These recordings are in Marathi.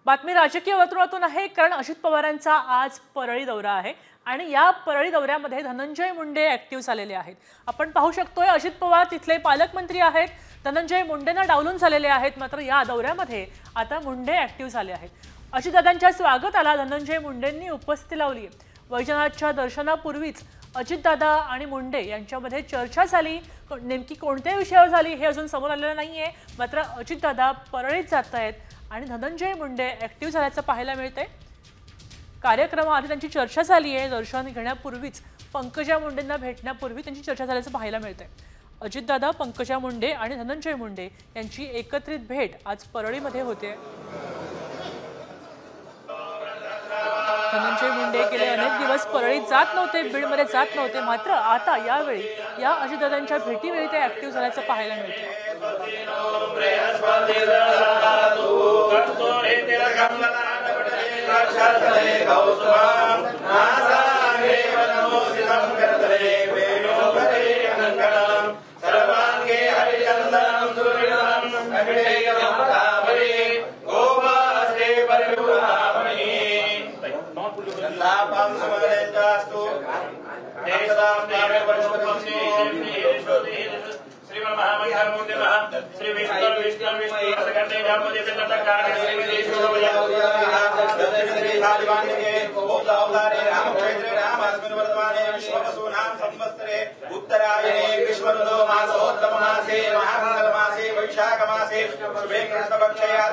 बातमी राजकीय वर्तुळातून आहे, कारण अजित पवारांचा आज परळी दौरा आहे आणि या परळी दौऱ्यामध्ये धनंजय मुंडे ऍक्टिव्ह झालेले आहेत। आपण पाहू शकतोय अजित पवार तिथले पालकमंत्री आहेत, धनंजय मुंडेंना डावलून झालेले आहेत। मात्र या दौऱ्यामध्ये आता मुंडे ऍक्टिव्ह झाले आहेत। अजितदादांच्या स्वागताला धनंजय मुंडेंनी उपस्थिती लावली आहे। वैजनाथच्या दर्शनापूर्वीच अजितदादा आणि मुंडे यांच्यामध्ये चर्चा झाली। नेमकी कोणत्या विषयावर झाली हे अजून समोर आलेलं नाहीये। मात्र अजितदादा परळीत जात आहेत आणि धनंजय मुंडे ऍक्टिव्ह झाल्याचं पाहायला मिळतंय। कार्यक्रमाआधी त्यांची चर्चा झाली आहे। दर्शन घेण्यापूर्वीच पंकजा मुंडेंना भेटण्यापूर्वी त्यांची चर्चा झाल्याचं पाहायला मिळतंय। अजितदादा, पंकजा मुंडे आणि धनंजय मुंडे यांची एकत्रित भेट आज परळीमध्ये होते। धनंजय मुंडे गेले अनेक दिवस परळीत जात नव्हते, बीडमध्ये जात नव्हते। मात्र आता यावेळी या अजितदादांच्या भेटीवेळी ते ऍक्टिव्ह झाल्याचं पाहायला मिळतंय। श्री उत्तरायणे ग्रीष्मऋतु मासोत्तम मासे महामंगल मासे वैशाख मासे शुभे कृष्णपक्षयां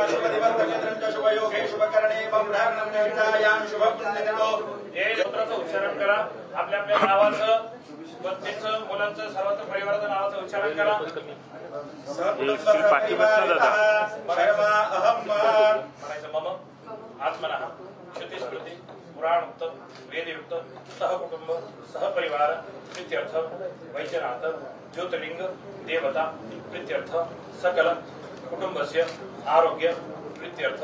शुभदिवस शुभयोगे शुभकरणे शुभपुण्यतिथो हे स्तोत्राचं उच्चारण करा। आपल्या आपल्या नावाचं, पत्नीचं, मुलांचं, सर्वत्र परिवाराचं नावाचं उच्चारण करा। म्हणायचं मम आत्मनः श्रुतिस्मृती पुराणयुक्त वेदयुक्त सहकुटुंब सहपरिवार प्रीत्यर्थ वैजनाथ ज्योतिर्लिंग देवता प्रीत्यर्थ सकल कुटुंबस्य आरोग्य प्रीत्यर्थ